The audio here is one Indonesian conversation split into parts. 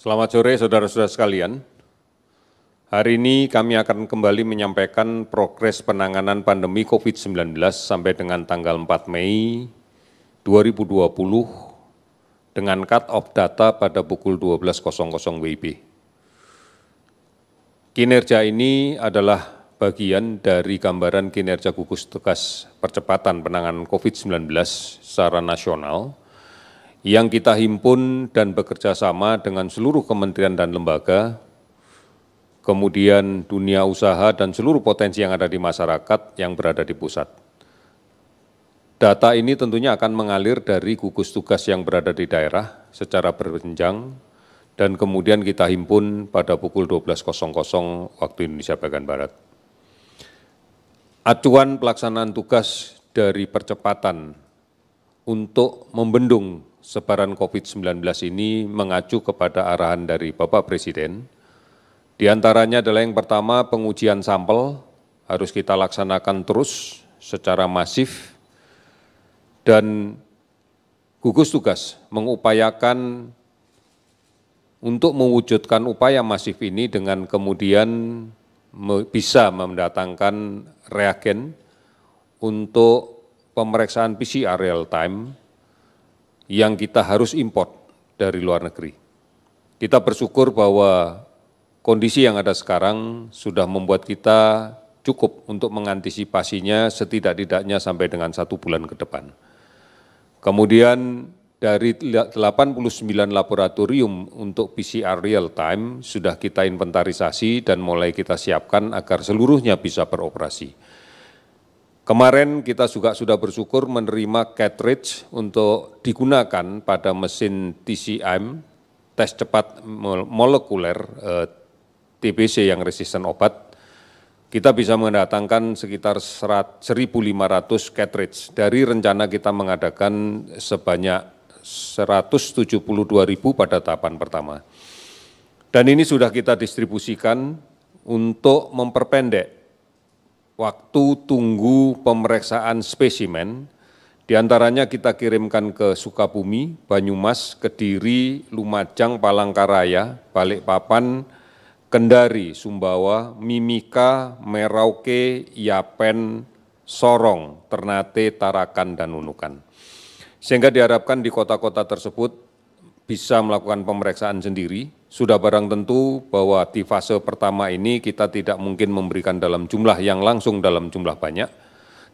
Selamat sore saudara-saudara sekalian. Hari ini kami akan kembali menyampaikan progres penanganan pandemi COVID-19 sampai dengan tanggal 4 Mei 2020 dengan cut-off data pada pukul 12.00 WIB. Kinerja ini adalah bagian dari gambaran kinerja gugus tugas percepatan penanganan COVID-19 secara nasional yang kita himpun dan bekerja sama dengan seluruh kementerian dan lembaga, kemudian dunia usaha dan seluruh potensi yang ada di masyarakat yang berada di pusat. Data ini tentunya akan mengalir dari gugus tugas yang berada di daerah secara berjenjang dan kemudian kita himpun pada pukul 12.00 waktu Indonesia bagian Barat. Acuan pelaksanaan tugas dari percepatan untuk membendung sebaran COVID-19 ini mengacu kepada arahan dari Bapak Presiden. Di antaranya adalah yang pertama, pengujian sampel harus kita laksanakan terus secara masif dan gugus tugas mengupayakan untuk mewujudkan upaya masif ini dengan kemudian bisa mendatangkan reagen untuk pemeriksaan PCR real time yang kita harus import dari luar negeri. Kita bersyukur bahwa kondisi yang ada sekarang sudah membuat kita cukup untuk mengantisipasinya setidak-tidaknya sampai dengan 1 bulan ke depan. Kemudian dari 89 laboratorium untuk PCR real time sudah kita inventarisasi dan mulai kita siapkan agar seluruhnya bisa beroperasi. Kemarin kita juga sudah bersyukur menerima cartridge untuk digunakan pada mesin TCM, tes cepat molekuler TBC yang resisten obat. Kita bisa mendatangkan sekitar 1.500 cartridge dari rencana kita mengadakan sebanyak 172.000 pada tahapan pertama. Dan ini sudah kita distribusikan untuk memperpendek waktu tunggu pemeriksaan spesimen, diantaranya kita kirimkan ke Sukabumi, Banyumas, Kediri, Lumajang, Palangkaraya, Balikpapan, Kendari, Sumbawa, Mimika, Merauke, Yapen, Sorong, Ternate, Tarakan, dan Nunukan. Sehingga diharapkan di kota-kota tersebut bisa melakukan pemeriksaan sendiri. Sudah barang tentu bahwa di fase pertama ini kita tidak mungkin memberikan dalam jumlah yang langsung dalam jumlah banyak,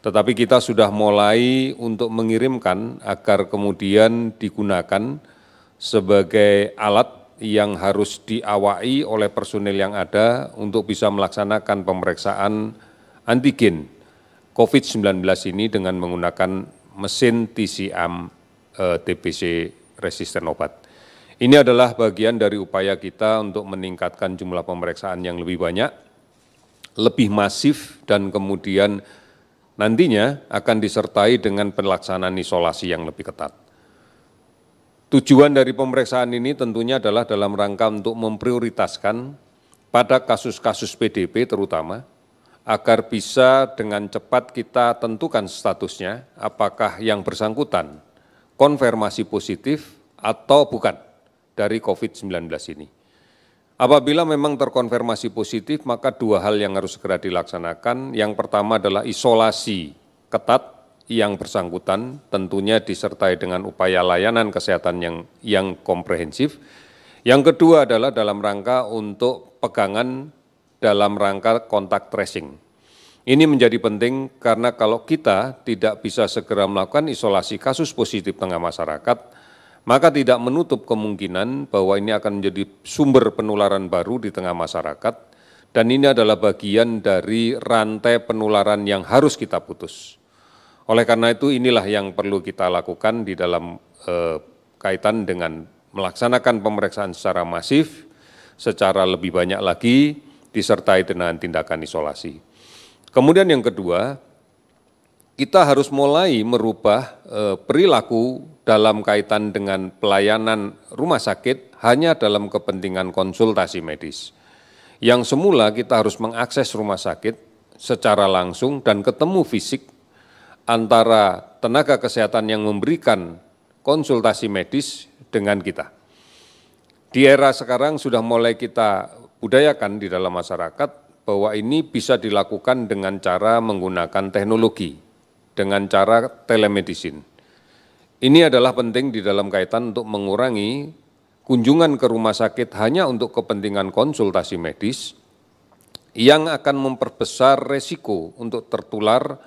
tetapi kita sudah mulai untuk mengirimkan agar kemudian digunakan sebagai alat yang harus diawai oleh personil yang ada untuk bisa melaksanakan pemeriksaan antigen COVID-19 ini dengan menggunakan mesin TCM TBC resisten obat. Ini adalah bagian dari upaya kita untuk meningkatkan jumlah pemeriksaan yang lebih banyak, lebih masif, dan kemudian nantinya akan disertai dengan pelaksanaan isolasi yang lebih ketat. Tujuan dari pemeriksaan ini tentunya adalah dalam rangka untuk memprioritaskan pada kasus-kasus PDP terutama, agar bisa dengan cepat kita tentukan statusnya, apakah yang bersangkutan konfirmasi positif atau bukan dari COVID-19 ini. Apabila memang terkonfirmasi positif, maka dua hal yang harus segera dilaksanakan. Yang pertama adalah isolasi ketat yang bersangkutan, tentunya disertai dengan upaya layanan kesehatan yang komprehensif. Yang kedua adalah dalam rangka untuk pegangan dalam rangka kontak tracing. Ini menjadi penting karena kalau kita tidak bisa segera melakukan isolasi kasus positif tengah masyarakat, maka tidak menutup kemungkinan bahwa ini akan menjadi sumber penularan baru di tengah masyarakat, dan ini adalah bagian dari rantai penularan yang harus kita putus. Oleh karena itu, inilah yang perlu kita lakukan di dalam kaitan dengan melaksanakan pemeriksaan secara masif, secara lebih banyak lagi, disertai dengan tindakan isolasi. Kemudian yang kedua, kita harus mulai merubah perilaku dalam kaitan dengan pelayanan rumah sakit hanya dalam kepentingan konsultasi medis. Yang semula kita harus mengakses rumah sakit secara langsung dan ketemu fisik antara tenaga kesehatan yang memberikan konsultasi medis dengan kita. Di era sekarang sudah mulai kita budayakan di dalam masyarakat bahwa ini bisa dilakukan dengan cara menggunakan teknologi, dengan cara telemedicine. Ini adalah penting di dalam kaitan untuk mengurangi kunjungan ke rumah sakit hanya untuk kepentingan konsultasi medis yang akan memperbesar resiko untuk tertular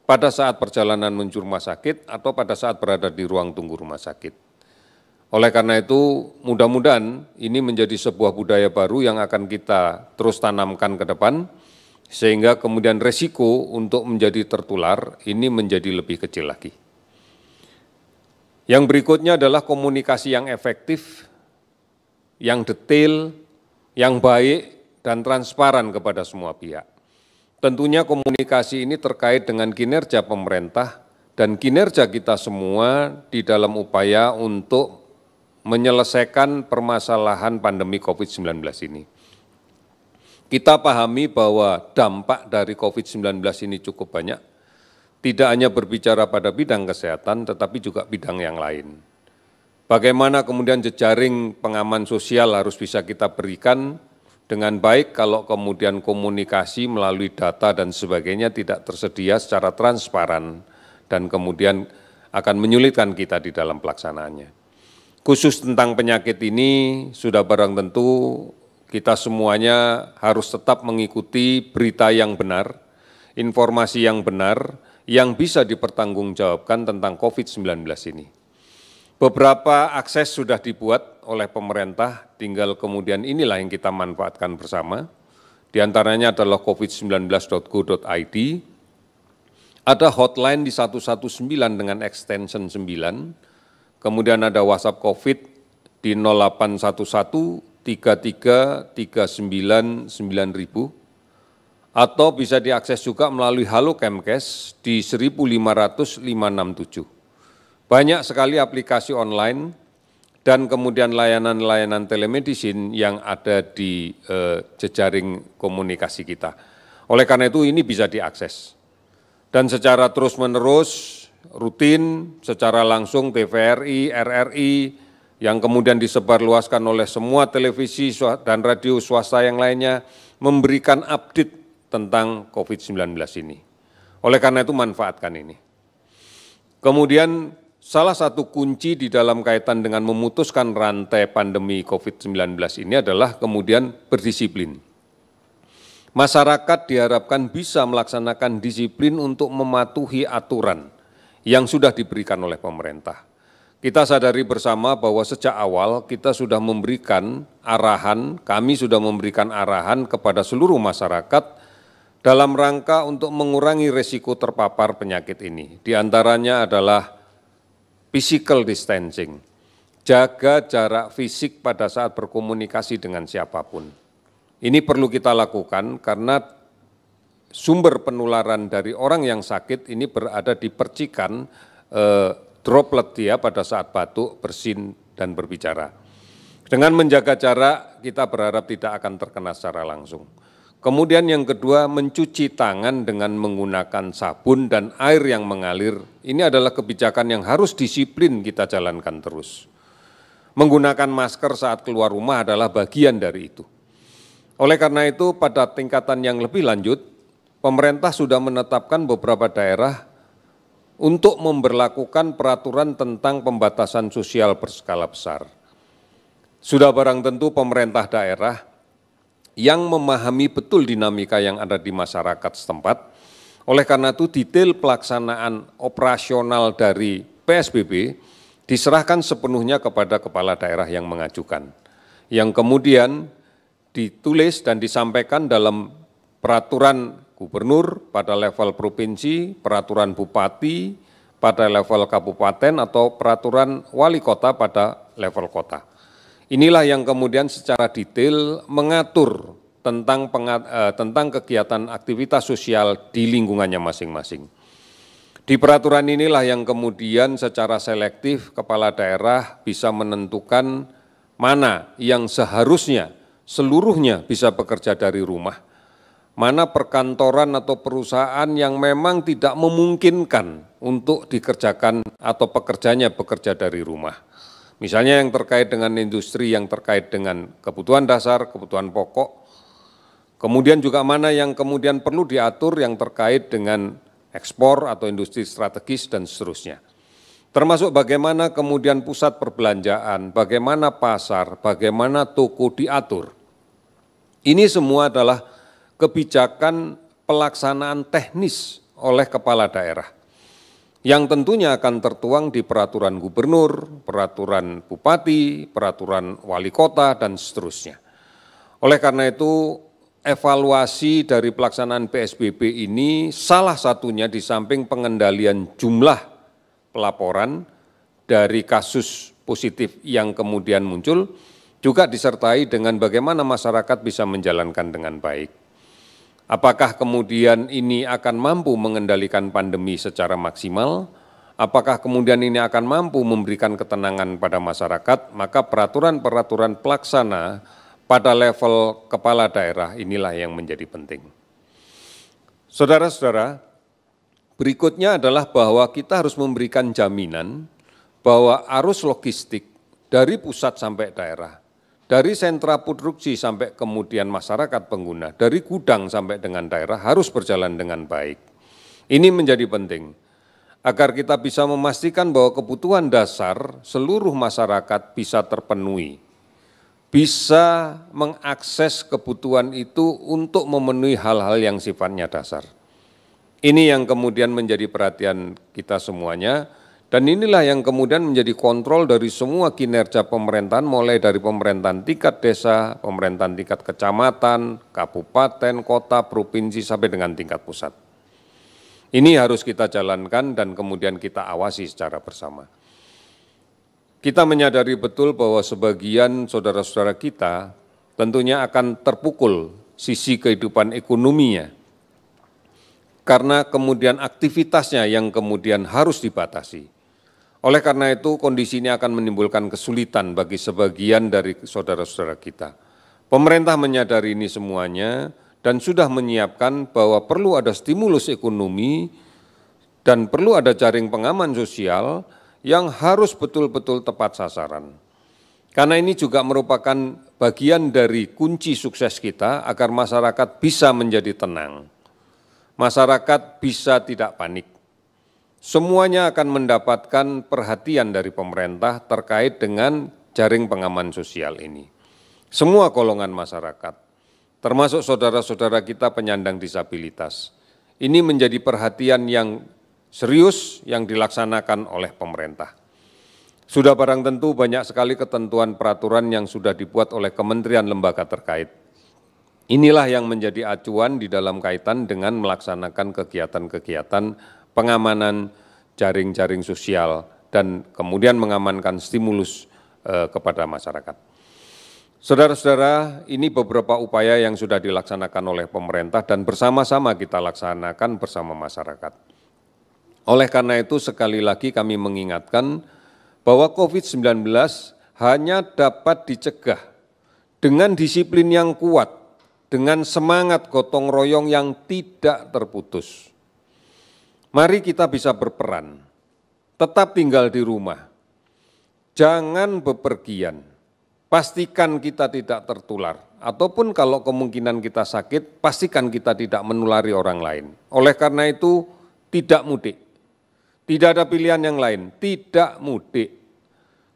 pada saat perjalanan menuju rumah sakit atau pada saat berada di ruang tunggu rumah sakit. Oleh karena itu, mudah-mudahan ini menjadi sebuah budaya baru yang akan kita terus tanamkan ke depan, sehingga kemudian resiko untuk menjadi tertular ini menjadi lebih kecil lagi. Yang berikutnya adalah komunikasi yang efektif, yang detail, yang baik, dan transparan kepada semua pihak. Tentunya komunikasi ini terkait dengan kinerja pemerintah dan kinerja kita semua di dalam upaya untuk menyelesaikan permasalahan pandemi COVID-19 ini. Kita pahami bahwa dampak dari COVID-19 ini cukup banyak, tidak hanya berbicara pada bidang kesehatan, tetapi juga bidang yang lain. Bagaimana kemudian jejaring pengaman sosial harus bisa kita berikan dengan baik kalau kemudian komunikasi melalui data dan sebagainya tidak tersedia secara transparan dan kemudian akan menyulitkan kita di dalam pelaksanaannya. Khusus tentang penyakit ini sudah barang tentu kita semuanya harus tetap mengikuti berita yang benar, informasi yang benar, yang bisa dipertanggungjawabkan tentang COVID-19 ini. Beberapa akses sudah dibuat oleh pemerintah, tinggal kemudian inilah yang kita manfaatkan bersama. Di antaranya adalah covid19.go.id, ada hotline di 119 dengan extension 9, kemudian ada WhatsApp COVID di 0811 33 39 9000, atau bisa diakses juga melalui Halo Kemkes di 15500 567. Banyak sekali aplikasi online dan kemudian layanan-layanan telemedicine yang ada di jejaring komunikasi kita. Oleh karena itu ini bisa diakses. Dan secara terus-menerus, rutin, secara langsung TVRI, RRI, yang kemudian disebarluaskan oleh semua televisi dan radio swasta yang lainnya, memberikan update tentang COVID-19 ini. Oleh karena itu manfaatkan ini. Kemudian salah satu kunci di dalam kaitan dengan memutuskan rantai pandemi COVID-19 ini adalah kemudian berdisiplin. Masyarakat diharapkan bisa melaksanakan disiplin untuk mematuhi aturan yang sudah diberikan oleh pemerintah. Kita sadari bersama bahwa sejak awal kita sudah memberikan arahan, kami sudah memberikan arahan kepada seluruh masyarakat dalam rangka untuk mengurangi risiko terpapar penyakit ini. Di antaranya adalah physical distancing, jaga jarak fisik pada saat berkomunikasi dengan siapapun. Ini perlu kita lakukan karena sumber penularan dari orang yang sakit ini berada di percikan droplet dia pada saat batuk, bersin, dan berbicara. Dengan menjaga jarak, kita berharap tidak akan terkena secara langsung. Kemudian yang kedua, mencuci tangan dengan menggunakan sabun dan air yang mengalir. Ini adalah kebijakan yang harus disiplin kita jalankan terus. Menggunakan masker saat keluar rumah adalah bagian dari itu. Oleh karena itu, pada tingkatan yang lebih lanjut, pemerintah sudah menetapkan beberapa daerah untuk memberlakukan peraturan tentang pembatasan sosial berskala besar. Sudah barang tentu pemerintah daerah yang memahami betul dinamika yang ada di masyarakat setempat. Oleh karena itu, detail pelaksanaan operasional dari PSBB diserahkan sepenuhnya kepada kepala daerah yang mengajukan, yang kemudian ditulis dan disampaikan dalam peraturan gubernur pada level provinsi, peraturan bupati pada level kabupaten, atau peraturan wali kota pada level kota. Inilah yang kemudian secara detail mengatur tentang kegiatan aktivitas sosial di lingkungannya masing-masing. Di peraturan inilah yang kemudian secara selektif kepala daerah bisa menentukan mana yang seharusnya seluruhnya bisa bekerja dari rumah, mana perkantoran atau perusahaan yang memang tidak memungkinkan untuk dikerjakan atau pekerjanya bekerja dari rumah. Misalnya yang terkait dengan industri, yang terkait dengan kebutuhan dasar, kebutuhan pokok, kemudian juga mana yang kemudian perlu diatur yang terkait dengan ekspor atau industri strategis dan seterusnya. Termasuk bagaimana kemudian pusat perbelanjaan, bagaimana pasar, bagaimana toko diatur. Ini semua adalah kebijakan pelaksanaan teknis oleh kepala daerah, yang tentunya akan tertuang di peraturan gubernur, peraturan bupati, peraturan wali kota, dan seterusnya. Oleh karena itu, evaluasi dari pelaksanaan PSBB ini salah satunya di samping pengendalian jumlah pelaporan dari kasus positif yang kemudian muncul, juga disertai dengan bagaimana masyarakat bisa menjalankan dengan baik. Apakah kemudian ini akan mampu mengendalikan pandemi secara maksimal? Apakah kemudian ini akan mampu memberikan ketenangan pada masyarakat? Maka peraturan-peraturan pelaksana pada level kepala daerah inilah yang menjadi penting. Saudara-saudara, berikutnya adalah bahwa kita harus memberikan jaminan bahwa arus logistik dari pusat sampai daerah, dari sentra produksi sampai kemudian masyarakat pengguna, dari gudang sampai dengan daerah harus berjalan dengan baik. Ini menjadi penting agar kita bisa memastikan bahwa kebutuhan dasar seluruh masyarakat bisa terpenuhi, bisa mengakses kebutuhan itu untuk memenuhi hal-hal yang sifatnya dasar. Ini yang kemudian menjadi perhatian kita semuanya, dan inilah yang kemudian menjadi kontrol dari semua kinerja pemerintahan, mulai dari pemerintahan tingkat desa, pemerintahan tingkat kecamatan, kabupaten, kota, provinsi, sampai dengan tingkat pusat. Ini harus kita jalankan dan kemudian kita awasi secara bersama. Kita menyadari betul bahwa sebagian saudara-saudara kita tentunya akan terpukul sisi kehidupan ekonominya, karena kemudian aktivitasnya yang kemudian harus dibatasi. Oleh karena itu, kondisi ini akan menimbulkan kesulitan bagi sebagian dari saudara-saudara kita. Pemerintah menyadari ini semuanya dan sudah menyiapkan bahwa perlu ada stimulus ekonomi dan perlu ada jaring pengaman sosial yang harus betul-betul tepat sasaran. Karena ini juga merupakan bagian dari kunci sukses kita agar masyarakat bisa menjadi tenang. Masyarakat bisa tidak panik. Semuanya akan mendapatkan perhatian dari pemerintah terkait dengan jaring pengaman sosial ini. Semua golongan masyarakat, termasuk saudara-saudara kita penyandang disabilitas, ini menjadi perhatian yang serius yang dilaksanakan oleh pemerintah. Sudah barang tentu banyak sekali ketentuan peraturan yang sudah dibuat oleh kementerian lembaga terkait. Inilah yang menjadi acuan di dalam kaitan dengan melaksanakan kegiatan-kegiatan pengamanan jaring-jaring sosial dan kemudian mengamankan stimulus kepada masyarakat. Saudara-saudara, ini beberapa upaya yang sudah dilaksanakan oleh pemerintah dan bersama-sama kita laksanakan bersama masyarakat. Oleh karena itu, sekali lagi kami mengingatkan bahwa COVID-19 hanya dapat dicegah dengan disiplin yang kuat, dengan semangat gotong royong yang tidak terputus. Mari kita bisa berperan, tetap tinggal di rumah, jangan bepergian, pastikan kita tidak tertular, ataupun kalau kemungkinan kita sakit, pastikan kita tidak menulari orang lain. Oleh karena itu, tidak mudik, tidak ada pilihan yang lain, tidak mudik.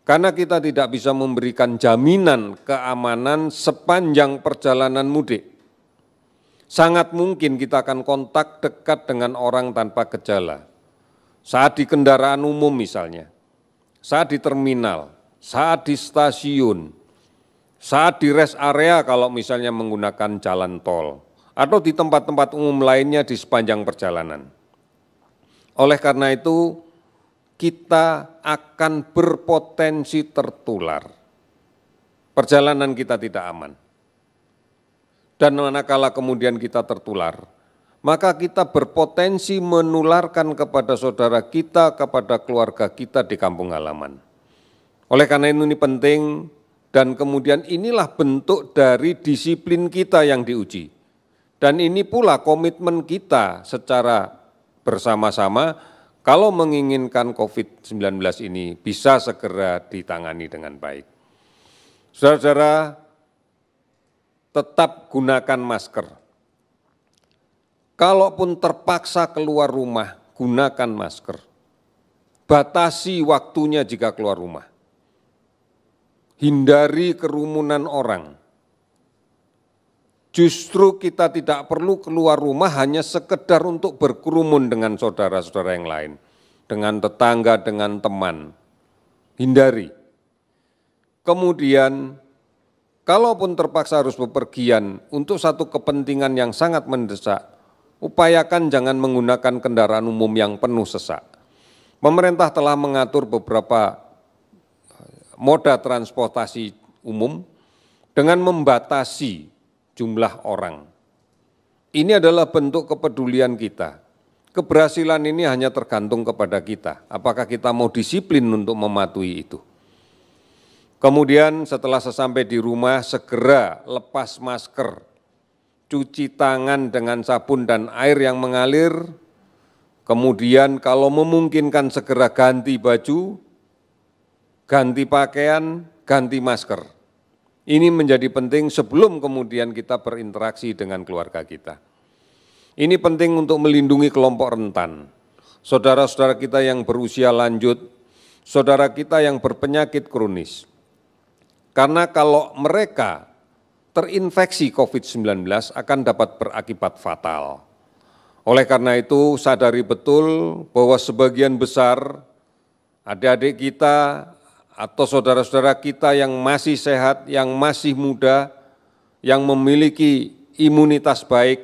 Karena kita tidak bisa memberikan jaminan keamanan sepanjang perjalanan mudik. Sangat mungkin kita akan kontak dekat dengan orang tanpa gejala. Saat di kendaraan umum misalnya, saat di terminal, saat di stasiun, saat di rest area kalau misalnya menggunakan jalan tol, atau di tempat-tempat umum lainnya di sepanjang perjalanan. Oleh karena itu, kita akan berpotensi tertular. Perjalanan kita tidak aman. Dan manakala kemudian kita tertular, maka kita berpotensi menularkan kepada saudara kita, kepada keluarga kita di kampung halaman. Oleh karena itu ini penting dan kemudian inilah bentuk dari disiplin kita yang diuji. Dan ini pula komitmen kita secara bersama-sama kalau menginginkan COVID-19 ini bisa segera ditangani dengan baik. Saudara-saudara, tetap gunakan masker. Kalaupun terpaksa keluar rumah, gunakan masker. Batasi waktunya jika keluar rumah. Hindari kerumunan orang. Justru kita tidak perlu keluar rumah hanya sekedar untuk berkerumun dengan saudara-saudara yang lain, dengan tetangga, dengan teman. Hindari. Kemudian, kalaupun terpaksa harus bepergian untuk satu kepentingan yang sangat mendesak, upayakan jangan menggunakan kendaraan umum yang penuh sesak. Pemerintah telah mengatur beberapa moda transportasi umum dengan membatasi jumlah orang. Ini adalah bentuk kepedulian kita. Keberhasilan ini hanya tergantung kepada kita. Apakah kita mau disiplin untuk mematuhi itu? Kemudian setelah sesampai di rumah, segera lepas masker, cuci tangan dengan sabun dan air yang mengalir, kemudian kalau memungkinkan segera ganti baju, ganti pakaian, ganti masker. Ini menjadi penting sebelum kemudian kita berinteraksi dengan keluarga kita. Ini penting untuk melindungi kelompok rentan, saudara-saudara kita yang berusia lanjut, saudara kita yang berpenyakit kronis. Karena kalau mereka terinfeksi COVID-19 akan dapat berakibat fatal. Oleh karena itu, sadari betul bahwa sebagian besar adik-adik kita atau saudara-saudara kita yang masih sehat, yang masih muda, yang memiliki imunitas baik,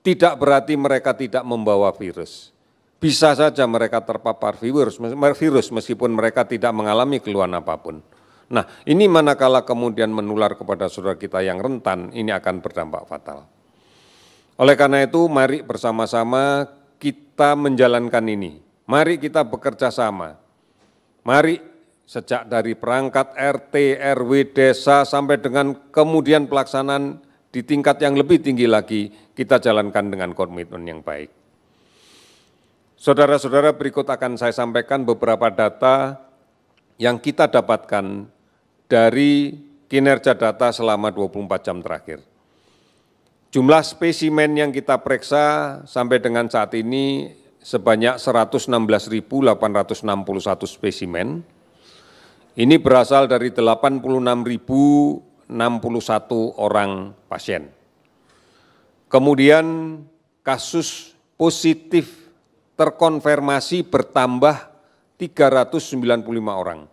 tidak berarti mereka tidak membawa virus. Bisa saja mereka terpapar virus meskipun mereka tidak mengalami keluhan apapun. Nah, ini manakala kemudian menular kepada saudara kita yang rentan, ini akan berdampak fatal. Oleh karena itu, mari bersama-sama kita menjalankan ini. Mari kita bekerja sama. Mari sejak dari perangkat RT, RW, desa, sampai dengan kemudian pelaksanaan di tingkat yang lebih tinggi lagi, kita jalankan dengan komitmen yang baik. Saudara-saudara, berikut akan saya sampaikan beberapa data yang kita dapatkan dari kinerja data selama 24 jam terakhir. Jumlah spesimen yang kita periksa sampai dengan saat ini sebanyak 116.861 spesimen. Ini berasal dari 86.061 orang pasien. Kemudian kasus positif terkonfirmasi bertambah 395 orang,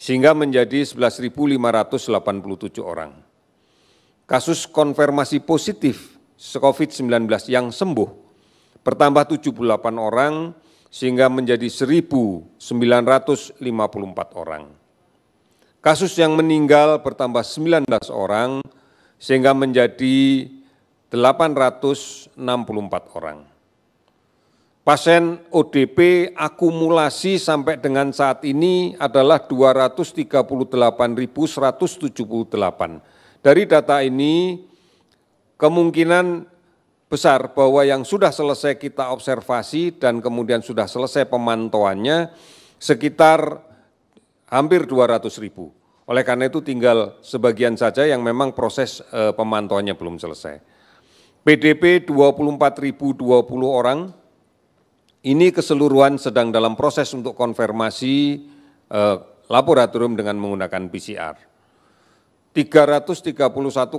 sehingga menjadi 11.587 orang. Kasus konfirmasi positif COVID-19 yang sembuh bertambah 78 orang, sehingga menjadi 1.954 orang. Kasus yang meninggal bertambah 19 orang, sehingga menjadi 864 orang. Pasien ODP akumulasi sampai dengan saat ini adalah 238.178. Dari data ini, kemungkinan besar bahwa yang sudah selesai kita observasi dan kemudian sudah selesai pemantauannya sekitar hampir 200.000. Oleh karena itu tinggal sebagian saja yang memang proses pemantauannya belum selesai. PDP 24.020 orang, ini keseluruhan sedang dalam proses untuk konfirmasi laboratorium dengan menggunakan PCR. 331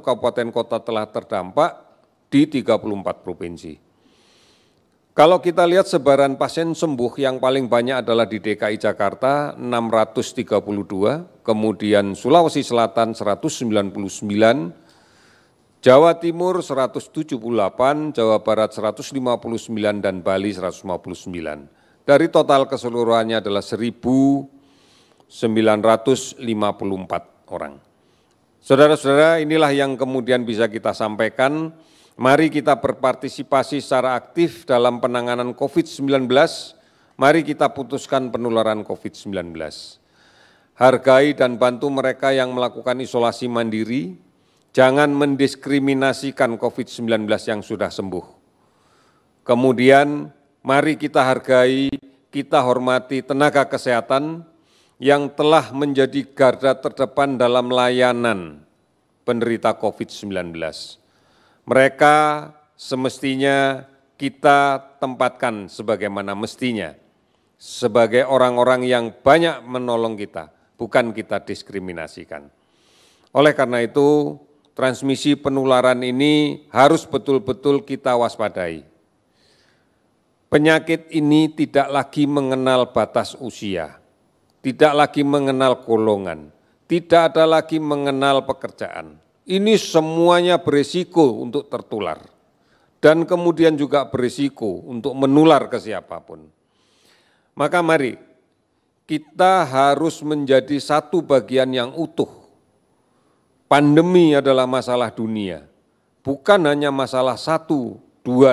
kabupaten kota telah terdampak di 34 provinsi. Kalau kita lihat sebaran pasien sembuh yang paling banyak adalah di DKI Jakarta 632, kemudian Sulawesi Selatan 199, Jawa Timur 178, Jawa Barat 159, dan Bali 159. Dari total keseluruhannya adalah 1.954 orang. Saudara-saudara, inilah yang kemudian bisa kita sampaikan. Mari kita berpartisipasi secara aktif dalam penanganan COVID-19. Mari kita putuskan penularan COVID-19. Hargai dan bantu mereka yang melakukan isolasi mandiri. Jangan mendiskriminasikan COVID-19 yang sudah sembuh. Kemudian, mari kita hargai kita hormati tenaga kesehatan yang telah menjadi garda terdepan dalam layanan penderita COVID-19. Mereka semestinya kita tempatkan sebagaimana mestinya, sebagai orang-orang yang banyak menolong kita, bukan kita diskriminasikan. Oleh karena itu, transmisi penularan ini harus betul-betul kita waspadai. Penyakit ini tidak lagi mengenal batas usia, tidak lagi mengenal golongan, tidak ada lagi mengenal pekerjaan. Ini semuanya berisiko untuk tertular dan kemudian juga berisiko untuk menular ke siapapun. Maka mari kita harus menjadi satu bagian yang utuh. Pandemi adalah masalah dunia, bukan hanya masalah 1-2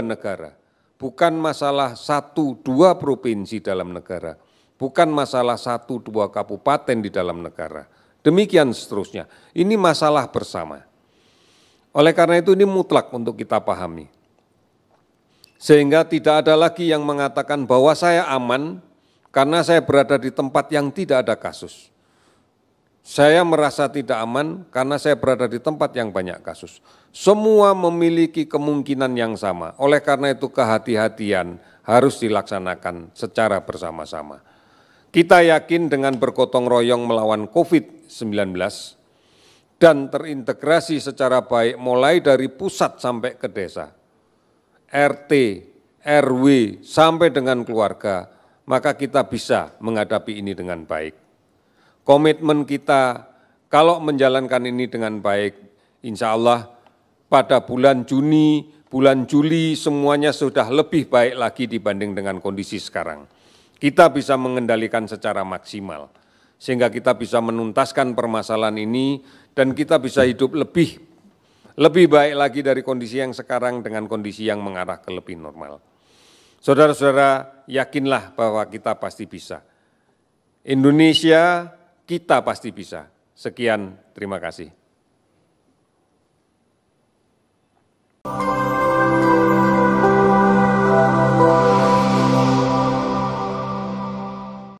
negara, bukan masalah 1-2 provinsi dalam negara, bukan masalah 1-2 kabupaten di dalam negara. Demikian seterusnya, ini masalah bersama. Oleh karena itu ini mutlak untuk kita pahami. Sehingga tidak ada lagi yang mengatakan bahwa saya aman karena saya berada di tempat yang tidak ada kasus. Saya merasa tidak aman karena saya berada di tempat yang banyak kasus. Semua memiliki kemungkinan yang sama. Oleh karena itu kehati-hatian harus dilaksanakan secara bersama-sama. Kita yakin dengan bergotong royong melawan COVID-19 dan terintegrasi secara baik mulai dari pusat sampai ke desa, RT, RW, sampai dengan keluarga, maka kita bisa menghadapi ini dengan baik. Komitmen kita kalau menjalankan ini dengan baik, insya Allah pada bulan Juni, bulan Juli semuanya sudah lebih baik lagi dibanding dengan kondisi sekarang. Kita bisa mengendalikan secara maksimal, sehingga kita bisa menuntaskan permasalahan ini dan kita bisa hidup lebih baik lagi dari kondisi yang sekarang dengan kondisi yang mengarah ke lebih normal. Saudara-saudara, yakinlah bahwa kita pasti bisa. Indonesia, kita pasti bisa. Sekian, terima kasih.